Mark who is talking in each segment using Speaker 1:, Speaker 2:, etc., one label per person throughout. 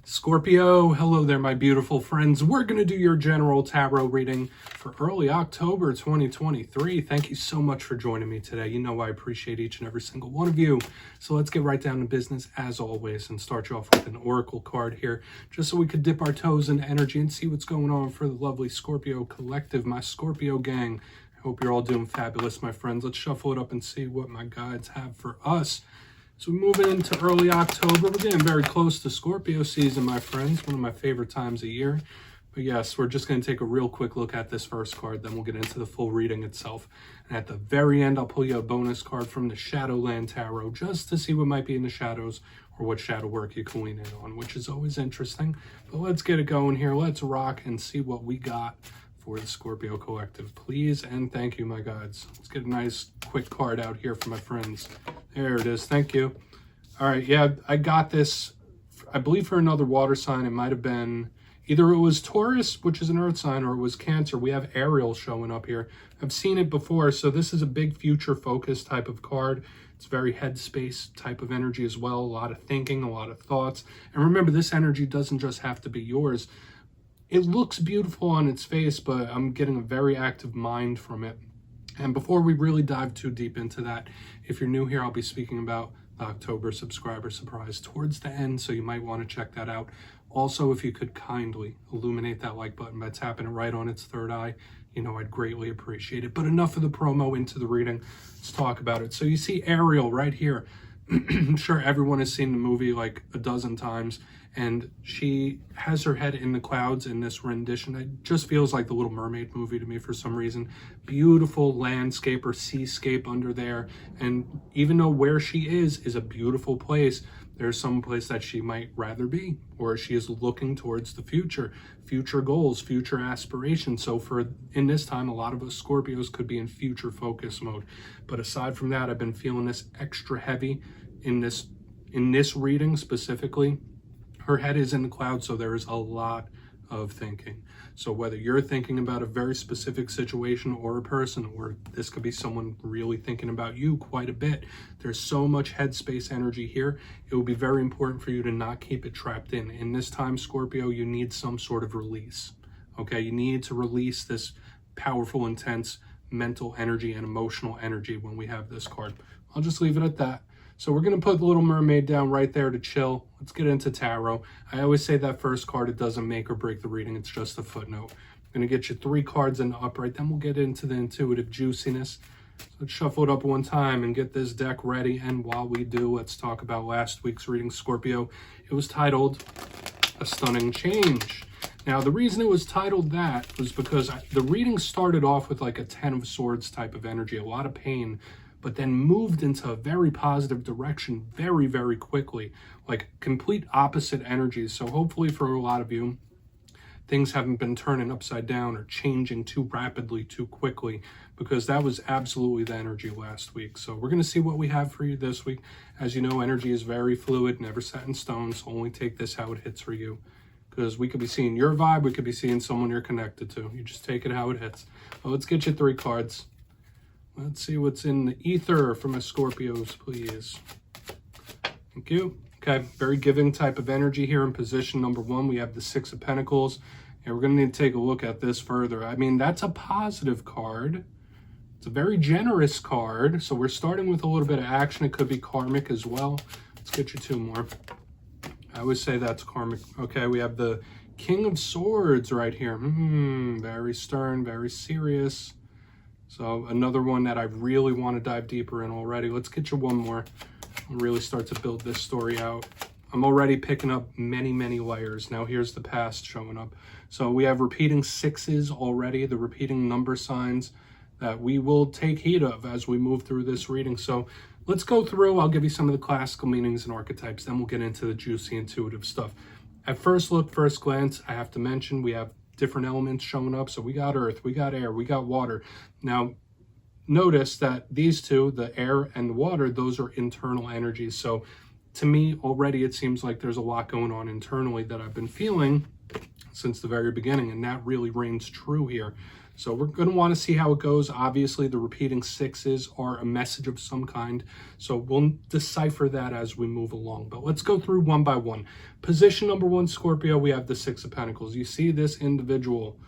Speaker 1: Scorpio, hello there, my beautiful friends. We're going to do your general tarot reading for early October 2023. Thank you so much for joining me today. You know I appreciate each and every single one of you. So let's get right down to business as always and start you off with an oracle card here, just so we could dip our toes into energy and see what's going on for the lovely Scorpio collective, my Scorpio gang. I hope you're all doing fabulous, my friends. Let's shuffle it up and see what my guides have for us. So we're moving into early October. We're getting very close to Scorpio season, my friends. One of my favorite times of year. But yes, we're just going to take a real quick look at this first card. Then we'll get into the full reading itself. And at the very end, I'll pull you a bonus card from the Shadowland Tarot just to see what might be in the shadows or what shadow work you can lean in on, which is always interesting. But let's get it going here. Let's rock and see what we got for the Scorpio collective. Please and thank you, my guides. Let's get a nice quick card out here for my friends. There it is. Thank you. All right. Yeah, I got this, I believe, for another water sign. It might have been either it was Taurus, which is an earth sign, or it was Cancer. We have Ariel showing up here. I've seen it before. So this is a big future focus type of card. It's very headspace type of energy as well. A lot of thinking, a lot of thoughts. And remember, this energy doesn't just have to be yours. It looks beautiful on its face, but I'm getting a very active mind from it. And before we really dive too deep into that, if you're new here, I'll be speaking about the October subscriber surprise towards the end, so you might want to check that out. Also, if you could kindly illuminate that like button by tapping it right on its third eye, you know I'd greatly appreciate it. But enough of the promo, into the reading. Let's talk about it. So you see Ariel right here. I'm sure everyone has seen the movie like a dozen times, and she has her head in the clouds in this rendition. It just feels like the Little Mermaid movie to me for some reason. Beautiful landscape or seascape under there, and even though where she is a beautiful place, there's some place that she might rather be, or she is looking towards the future goals, future aspirations. So for in this time, a lot of us Scorpios could be in future focus mode. But aside from that, I've been feeling this extra heavy in this reading specifically. Her head is in the clouds, so there is a lot of thinking. So whether you're thinking about a very specific situation or a person, or this could be someone really thinking about you quite a bit, there's so much headspace energy here. It will be very important for you to not keep it trapped in. In this time, Scorpio, you need some sort of release. Okay, you need to release this powerful, intense mental energy and emotional energy when we have this card. I'll just leave it at that. So we're going to put the Little Mermaid down right there to chill. Let's get into tarot. I always say that first card, it doesn't make or break the reading. It's just a footnote. I'm going to get you 3 cards in the upright. Then we'll get into the intuitive juiciness. So let's shuffle it up one time and get this deck ready. And while we do, let's talk about last week's reading, Scorpio. It was titled A Stunning Change. Now, the reason it was titled that was because the reading started off with like a 10 of Swords type of energy, a lot of pain, but then moved into a very positive direction very, very quickly, like complete opposite energies. So hopefully for a lot of you, things haven't been turning upside down or changing too rapidly, too quickly, because that was absolutely the energy last week. So we're going to see what we have for you this week. As you know, energy is very fluid, never set in stone, so only take this how it hits for you. Because we could be seeing your vibe, we could be seeing someone you're connected to. You just take it how it hits. Well, let's get you 3 cards. Let's see what's in the ether for my Scorpios, please. Thank you. Okay, very giving type of energy here in position number 1. We have the 6 of Pentacles. And we're going to need to take a look at this further. I mean, that's a positive card. It's a very generous card. So we're starting with a little bit of action. It could be karmic as well. Let's get you 2 more. I always say that's karmic. Okay, we have the King of Swords right here. Very stern, very serious. So another one that I really want to dive deeper in already. Let's get you 1 more and really start to build this story out. I'm already picking up many, many layers. Now here's the past showing up. So we have repeating 6s already, the repeating number signs that we will take heed of as we move through this reading. So let's go through. I'll give you some of the classical meanings and archetypes. Then we'll get into the juicy intuitive stuff. At first look, first glance, I have to mention we have different elements showing up. So we got earth, we got air, we got water. Now, notice that these 2, the air and the water, those are internal energies. So to me, already it seems like there's a lot going on internally that I've been feeling since the very beginning, and that really reigns true here. So we're going to want to see how it goes. Obviously, the repeating sixes are a message of some kind, so we'll decipher that as we move along. But let's go through one by one. Position number 1, Scorpio, we have the Six of Pentacles. You see this individual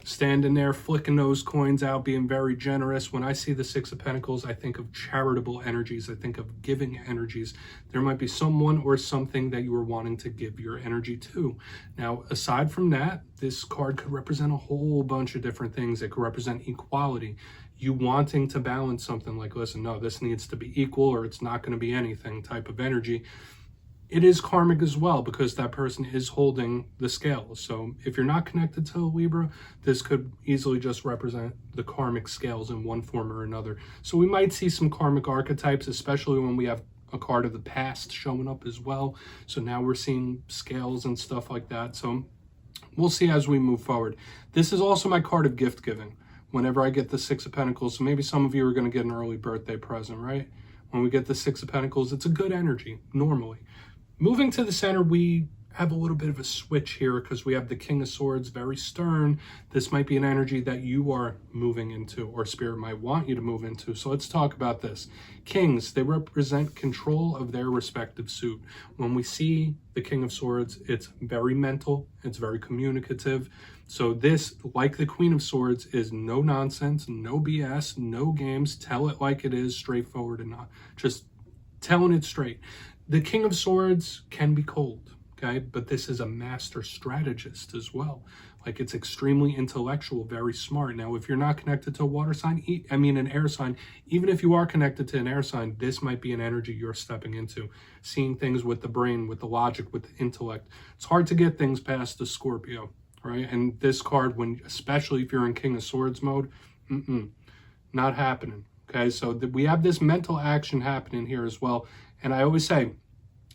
Speaker 1: standing there, flicking those coins out, being very generous. When I see the Six of Pentacles, I think of charitable energies. I think of giving energies. There might be someone or something that you are wanting to give your energy to. Now, aside from that, this card could represent a whole bunch of different things. It could represent equality. You wanting to balance something like, listen, no, this needs to be equal or it's not going to be anything type of energy. It is karmic as well, because that person is holding the scales. So if you're not connected to a Libra, this could easily just represent the karmic scales in one form or another. So we might see some karmic archetypes, especially when we have a card of the past showing up as well. So now we're seeing scales and stuff like that. So we'll see as we move forward. This is also my card of gift giving. Whenever I get the Six of Pentacles, so maybe some of you are going to get an early birthday present, right? When we get the Six of Pentacles, it's a good energy, normally. Moving to the center, we have a little bit of a switch here because we have the King of Swords, very stern. This might be an energy that you are moving into, or Spirit might want you to move into. So let's talk about this. Kings, they represent control of their respective suit. When we see the King of Swords, it's very mental, it's very communicative. So this, like the Queen of Swords, is no nonsense, no BS, no games. Tell it like it is, straightforward and not just telling it straight. The King of Swords can be cold, okay? But this is a master strategist as well. Like, it's extremely intellectual, very smart. Now, if you're not connected to a water sign, an air sign, even if you are connected to an air sign, this might be an energy you're stepping into. Seeing things with the brain, with the logic, with the intellect. It's hard to get things past the Scorpio, right? And this card, especially if you're in King of Swords mode, not happening, okay? So we have this mental action happening here as well. And I always say,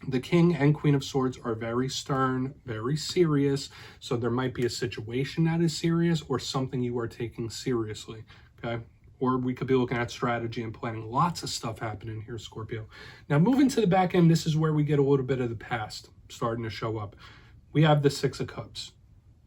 Speaker 1: the King and Queen of Swords are very stern, very serious. So there might be a situation that is serious or something you are taking seriously, okay? Or we could be looking at strategy and planning. Lots of stuff happening here, Scorpio. Now, moving to the back end, this is where we get a little bit of the past starting to show up. We have the Six of Cups.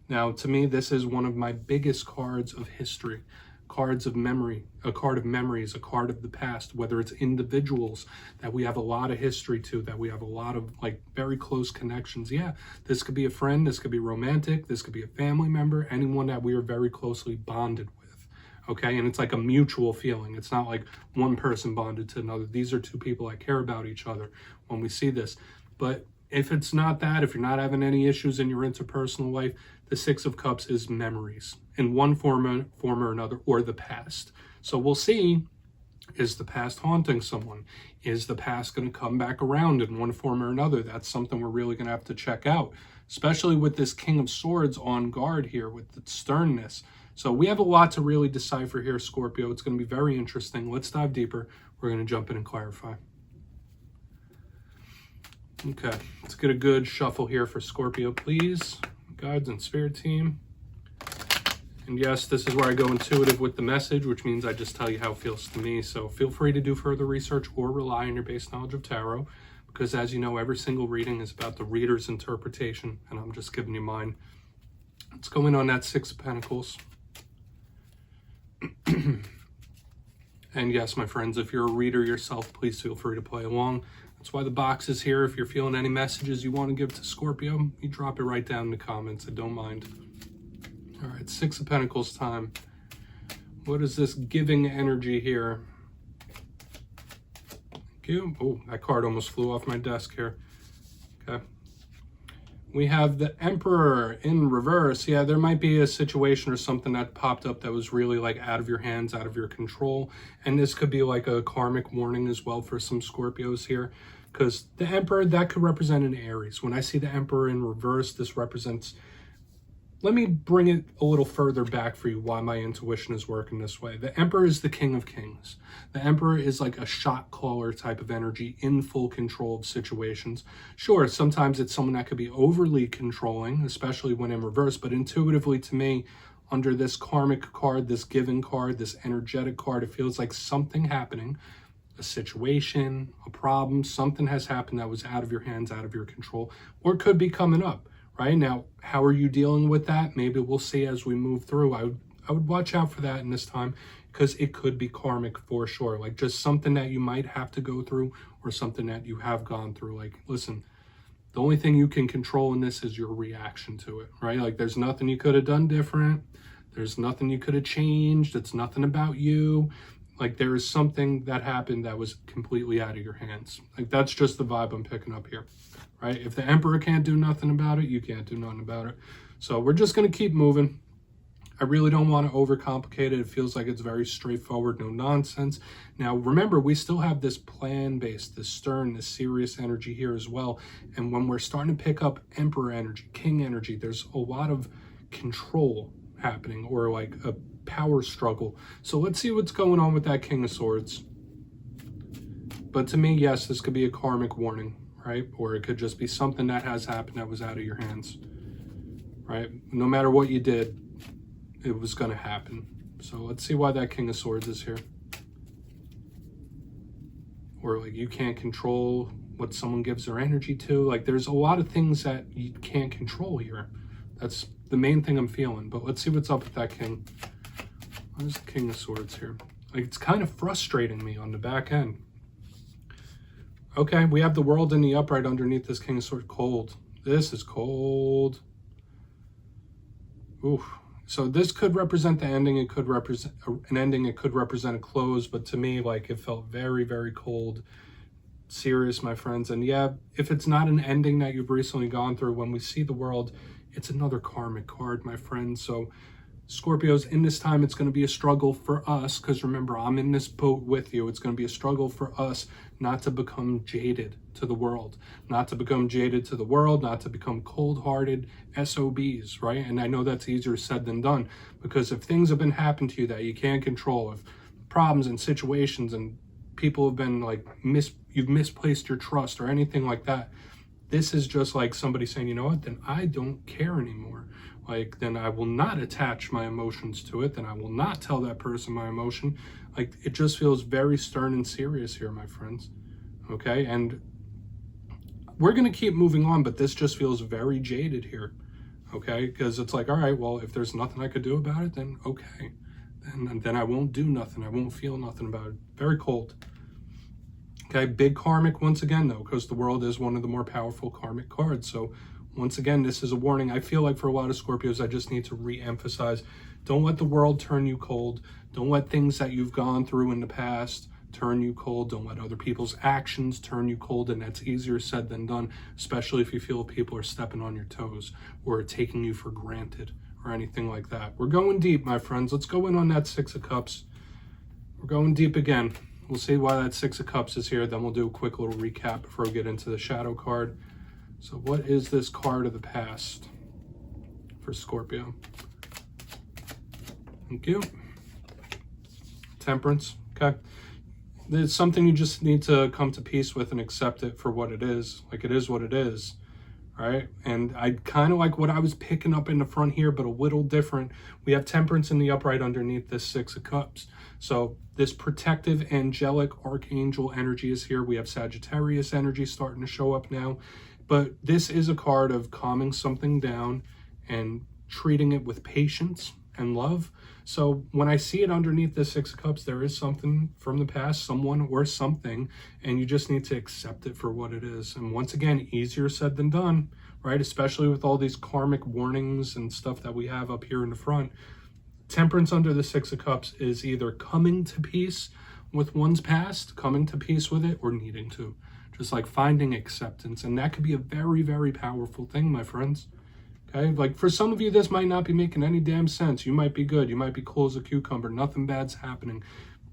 Speaker 1: Now, to me, this is one of my biggest cards of history. Cards of memory, a card of memories, a card of the past, whether it's individuals that we have a lot of history to, that we have a lot of like very close connections. Yeah, this could be a friend, this could be romantic, this could be a family member, anyone that we are very closely bonded with, okay? And it's like a mutual feeling. It's not like one person bonded to another. These are two people that care about each other when we see this. But if it's not that, if you're not having any issues in your interpersonal life, the Six of Cups is memories in one form or another, or the past. So we'll see, is the past haunting someone? Is the past going to come back around in one form or another? That's something we're really going to have to check out, especially with this King of Swords on guard here with the sternness. So we have a lot to really decipher here, Scorpio. It's going to be very interesting. Let's dive deeper. We're going to jump in and clarify. Okay, let's get a good shuffle here for Scorpio, please. Guides and spirit team. And yes, this is where I go intuitive with the message, which means I just tell you how it feels to me. So feel free to do further research or rely on your base knowledge of tarot, because as you know, every single reading is about the reader's interpretation, and I'm just giving you mine. Let's go in on that Six of Pentacles. And yes, my friends, if you're a reader yourself, please feel free to play along. That's why the box is here. If you're feeling any messages you want to give to Scorpio, you drop it right down in the comments. I don't mind. All right, Six of Pentacles time. What is this giving energy here? Thank you. Oh, that card almost flew off my desk here. Okay. We have the Emperor in reverse. Yeah, there might be a situation or something that popped up that was really like out of your hands, out of your control. And this could be like a karmic warning as well for some Scorpios here. Because the Emperor, that could represent an Aries. When I see the Emperor in reverse, this represents... Let me bring it a little further back for you why my intuition is working this way. The Emperor is the King of Kings. The Emperor is like a shot caller type of energy in full control of situations. Sure, sometimes it's someone that could be overly controlling, especially when in reverse, but intuitively to me, under this karmic card, this given card, this energetic card, it feels like something happening, a situation, a problem, something has happened that was out of your hands, out of your control, or it could be coming up. right? Now, how are you dealing with that? Maybe we'll see as we move through. I would watch out for that in this time, because it could be karmic for sure. Like just something that you might have to go through, or something that you have gone through. Like, listen, the only thing you can control in this is your reaction to it, right? Like there's nothing you could have done different. There's nothing you could have changed. It's nothing about you. Like there is something that happened that was completely out of your hands. Like that's just the vibe I'm picking up here, right? If the Emperor can't do nothing about it, you can't do nothing about it. So we're just going to keep moving. I really don't want to overcomplicate it. It feels like it's very straightforward, no nonsense. Now, remember, we still have this plan-based, this stern, this serious energy here as well. And when we're starting to pick up Emperor energy, King energy, there's a lot of control happening, or like a power struggle. So let's see what's going on with that King of Swords. But to me, yes, this could be a karmic warning, right? Or it could just be something that has happened that was out of your hands, right? No matter what you did, it was going to happen. So let's see why that King of Swords is here. Or like you can't control what someone gives their energy to. Like there's a lot of things that you can't control here. That's the main thing I'm feeling. But let's see what's up with that King. Where's the King of Swords here? Like it's kind of frustrating me on the back end. Okay, we have the World in the upright underneath this King of Swords. Cold. This is cold. Ooh. So this could represent the ending. It could represent an ending. It could represent a close. But to me, like it felt very, very cold, serious, my friends. And yeah, if it's not an ending that you've recently gone through, when we see the World, it's another karmic card, my friends. So Scorpios, in this time, it's going to be a struggle for us. Because remember, I'm in this boat with you. It's going to be a struggle for us not to become jaded to the world, not to become jaded to the world, not to become cold-hearted SOBs, right? And I know that's easier said than done, because if things have been happening to you that you can't control, if problems and situations and people have been like, you've misplaced your trust or anything like that, this is just like somebody saying, you know what, then I don't care anymore. Like, then I will not attach my emotions to it. Then I will not tell that person my emotion. Like, it just feels very stern and serious here, my friends. Okay, and we're going to keep moving on, but this just feels very jaded here. Okay, because it's like, all right, well, if there's nothing I could do about it, then okay. Then I won't do nothing. I won't feel nothing about it. Very cold. Okay, big karmic once again, though, because the World is one of the more powerful karmic cards. So once again, this is a warning. I feel like for a lot of Scorpios, I just need to re-emphasize, don't let the World turn you cold. Don't let things that you've gone through in the past turn you cold. Don't let other people's actions turn you cold. And that's easier said than done, especially if you feel people are stepping on your toes or taking you for granted or anything like that. We're going deep, my friends. Let's go in on that Six of Cups. We're going deep again. We'll see why that Six of Cups is here. Then we'll do a quick little recap before we get into the shadow card. So what is this card of the past for Scorpio? Thank you. Temperance. Okay. It's something you just need to come to peace with and accept it for what it is. Like, it is what it is. Right? And I kind of like what I was picking up in the front here, but a little different. We have Temperance in the upright underneath this Six of Cups. So this protective angelic archangel energy is here. We have Sagittarius energy starting to show up now. But this is a card of calming something down and treating it with patience and love. So when I see it underneath the Six of Cups, there is something from the past, someone or something, and you just need to accept it for what it is. And once again, easier said than done, right? Especially with all these karmic warnings and stuff that we have up here in the front. Temperance under the Six of Cups is either coming to peace with one's past, coming to peace with it, or needing to. Just like finding acceptance. And that could be a very, very powerful thing, my friends. Okay, like for some of you, this might not be making any damn sense. You might be good. You might be cool as a cucumber. Nothing bad's happening.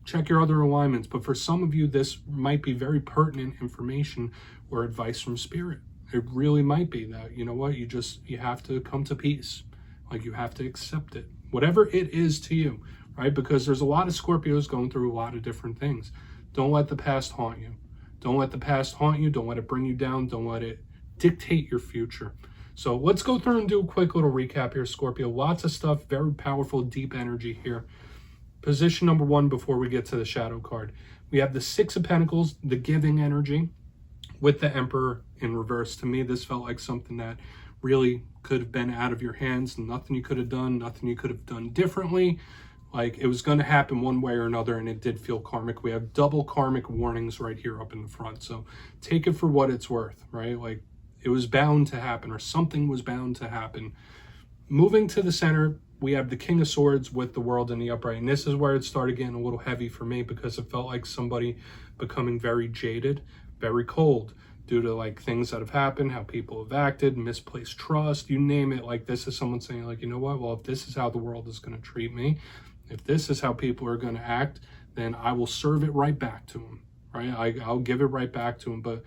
Speaker 1: Check your other alignments. But for some of you, this might be very pertinent information or advice from spirit. It really might be that, you know what, you have to come to peace. Like, you have to accept it. Whatever it is to you, right? Because there's a lot of Scorpios going through a lot of different things. Don't let the past haunt you. Don't let the past haunt you. Don't let it bring you down. Don't let it dictate your future. So let's go through and do a quick little recap here, Scorpio. Lots of stuff, very powerful, deep energy here. Position number one before we get to the shadow card. We have the Six of Pentacles, the giving energy, with the Emperor in reverse. To me, this felt like something that really could have been out of your hands. Nothing you could have done, nothing you could have done differently. Like, it was going to happen one way or another, and it did feel karmic. We have double karmic warnings right here up in the front. So take it for what it's worth, right? Like, it was bound to happen, or something was bound to happen. Moving to the center, we have the King of Swords with the World in the upright. And this is where it started getting a little heavy for me, because it felt like somebody becoming very jaded, very cold, due to like things that have happened, how people have acted, misplaced trust, you name it. Like, this is someone saying, like, you know what, well, if this is how the world is going to treat me, if this is how people are going to act, then I will serve it right back to them, right? I'll give it right back to them. But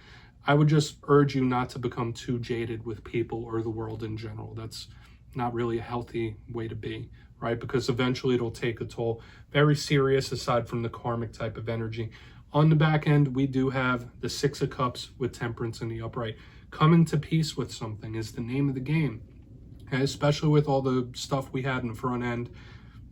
Speaker 1: I would just urge you not to become too jaded with people or the world in general. That's not really a healthy way to be, right? Because eventually it'll take a toll. Very serious, aside from the karmic type of energy. On the back end, we do have the Six of Cups with Temperance in the upright. Coming to peace with something is the name of the game, okay? Especially with all the stuff we had in the front end.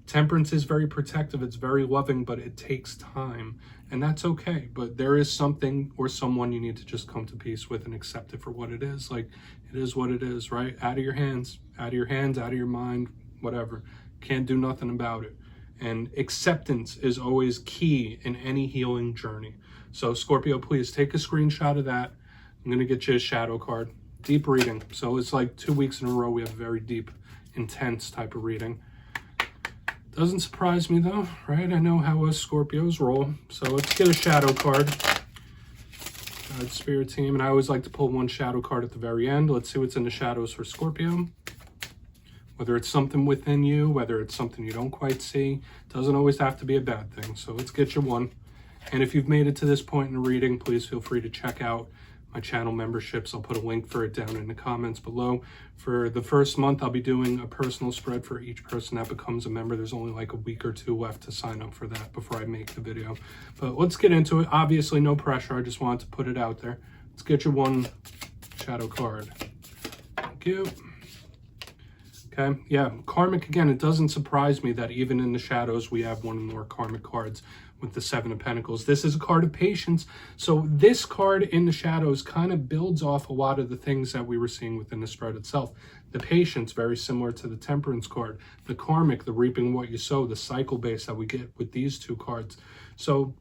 Speaker 1: Temperance is very protective, it's very loving, but it takes time, and that's okay. But there is something or someone you need to just come to peace with and accept it for what it is. Like, it is what it is, right? Out of your hands, out of your mind, whatever. Can't do nothing about it. And acceptance is always key in any healing journey. So Scorpio, please take a screenshot of that. I'm going to get you a shadow card. Deep reading. So it's like 2 weeks in a row we have a very deep, intense type of reading. Doesn't surprise me though, right? I know how us Scorpios roll. So let's get a shadow card. God, Spirit Team. And I always like to pull one shadow card at the very end. Let's see what's in the shadows for Scorpio. Whether it's something within you, whether it's something you don't quite see, doesn't always have to be a bad thing. So let's get you one. And if you've made it to this point in the reading, please feel free to check out my channel memberships. I'll put a link for it down in the comments below. For the first month, I'll be doing a personal spread for each person that becomes a member. There's only like a week or two left to sign up for that before I make the video. But let's get into it. Obviously, no pressure. I just wanted to put it out there. Let's get you one shadow card. Thank you. Okay, yeah, karmic again. It doesn't surprise me that even in the shadows, we have one more karmic cards with the Seven of Pentacles. This is a card of patience. So this card in the shadows kind of builds off a lot of the things that we were seeing within the spread itself. The patience, very similar to the Temperance card. The karmic, the reaping what you sow, the cycle base that we get with these two cards. So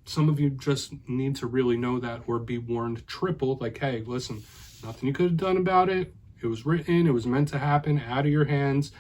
Speaker 1: some of you just need to really know that, or be warned triple, like, hey, listen, nothing you could have done about it. It was written, it was meant to happen, out of your hands.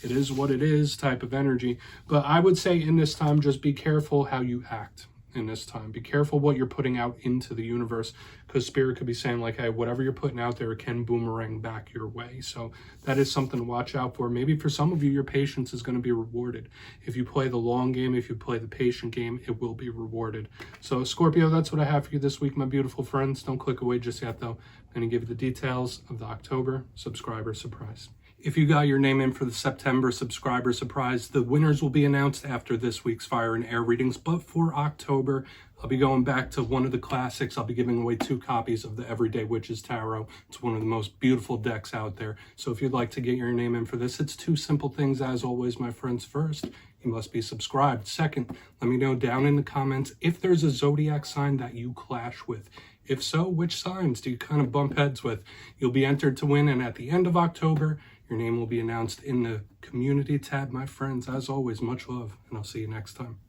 Speaker 1: It is what it is type of energy. But I would say in this time, just be careful how you act in this time. Be careful what you're putting out into the universe, because Spirit could be saying like, hey, whatever you're putting out there, it can boomerang back your way. So that is something to watch out for. Maybe for some of you, your patience is going to be rewarded. If you play the long game, if you play the patient game, it will be rewarded. So Scorpio, that's what I have for you this week, my beautiful friends. Don't click away just yet though. I'm going to give you the details of the October subscriber surprise. If you got your name in for the September subscriber surprise, the winners will be announced after this week's Fire and Air readings. But for October, I'll be going back to one of the classics. I'll be giving away 2 copies of the Everyday Witches Tarot. It's one of the most beautiful decks out there. So if you'd like to get your name in for this, it's 2 simple things. As always, my friends. First, you must be subscribed. Second, let me know down in the comments if there's a zodiac sign that you clash with. If so, which signs do you kind of bump heads with? You'll be entered to win, and at the end of October, your name will be announced in the community tab, my friends. As always, much love, and I'll see you next time.